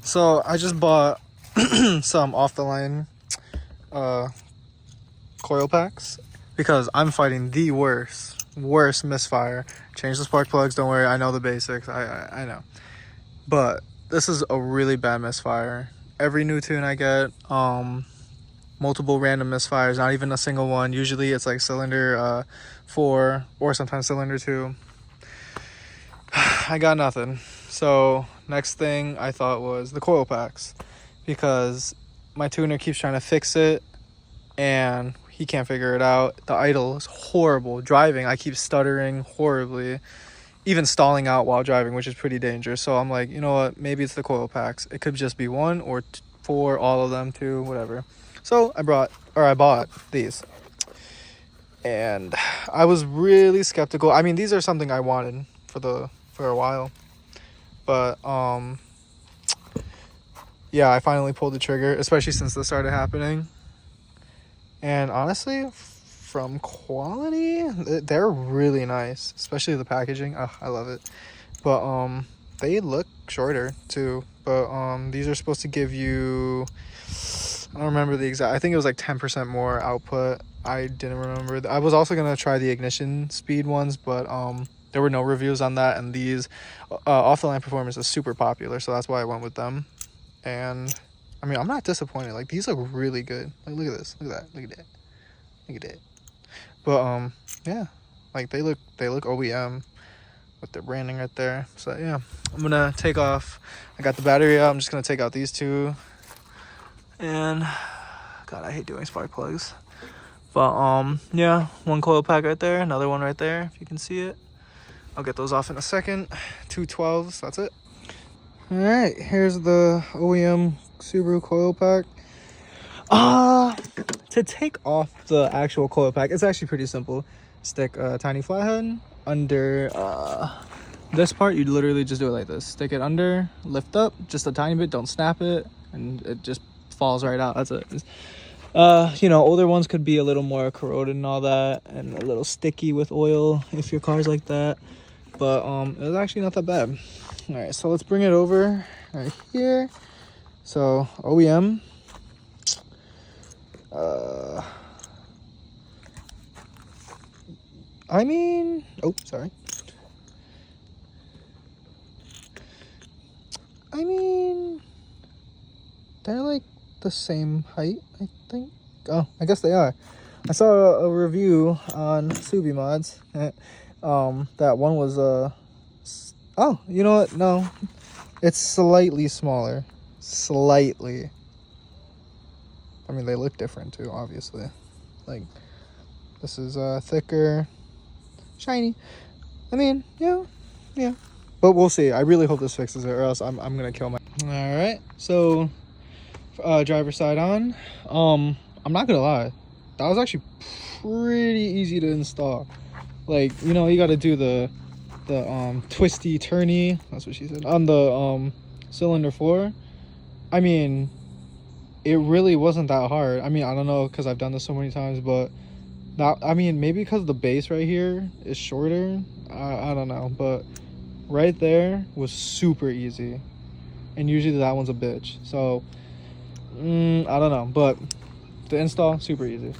So I just bought some off the line coil packs because I'm fighting the worst misfire. Change the spark plugs, don't worry, I know the basics. I know. But this is a really bad misfire. Every new tune I get, multiple random misfires, not even a single one. Usually it's like cylinder 4 or sometimes cylinder 2. I got nothing. So next thing I thought was the coil packs, because my tuner keeps trying to fix it and he can't figure it out. The idle is horrible. Driving, I keep stuttering horribly, even stalling out while driving, which is pretty dangerous. So I'm like, you know what, maybe it's the coil packs. It could just be one or four, all of them, two, whatever. So I bought these, and I was really skeptical. I mean, these are something I wanted for a while, but yeah, I finally pulled the trigger, especially since this started happening. And honestly, from quality, they're really nice, especially the packaging. Oh, I love it. But they look shorter too. But these are supposed to give you, I don't remember the exact, I think it was like 10% more output. I didn't remember. I was also gonna try the ignition speed ones, but there were no reviews on that, and these off the line performance is super popular, so that's why I went with them. And I mean, I'm not disappointed. Like, these look really good. Like, look at this, look at that, look at that, look at that. But yeah, like they look OEM with their branding right there. So yeah, I'm gonna take off. I got the battery out. I'm just gonna take out these two. And God, I hate doing spark plugs. But yeah, one coil pack right there, another one right there, if you can see it. I'll get those off in a second. 2 12s, that's it. All right, here's the OEM Subaru coil pack. To take off the actual coil pack, it's actually pretty simple. Stick a tiny flathead under this part. You literally just do it like this. Stick it under, lift up just a tiny bit, don't snap it, and it just falls right out. That's it. You know, older ones could be a little more corroded and all that, and a little sticky with oil if your car's like that. But it was actually not that bad. All right, so let's bring it over right here. So OEM. I mean, oh, sorry. I mean, they're like the same height, I think. Oh, I guess they are. I saw a review on Subi Mods. That one was oh, you know what? No, it's slightly smaller. Slightly. I mean, they look different too, obviously. Like, this is thicker, shiny. I mean, yeah. But we'll see. I really hope this fixes it, or else I'm gonna kill my. All right. So, driver's side on. I'm not gonna lie, that was actually pretty easy to install. Like, you know, you got to do the twisty turny. That's what she said on the cylinder 4. I mean, it really wasn't that hard. I mean, I don't know, because I've done this so many times, but that, I mean, maybe because the base right here is shorter. I don't know, but right there was super easy, and usually that one's a bitch. So I don't know, but the install super easy.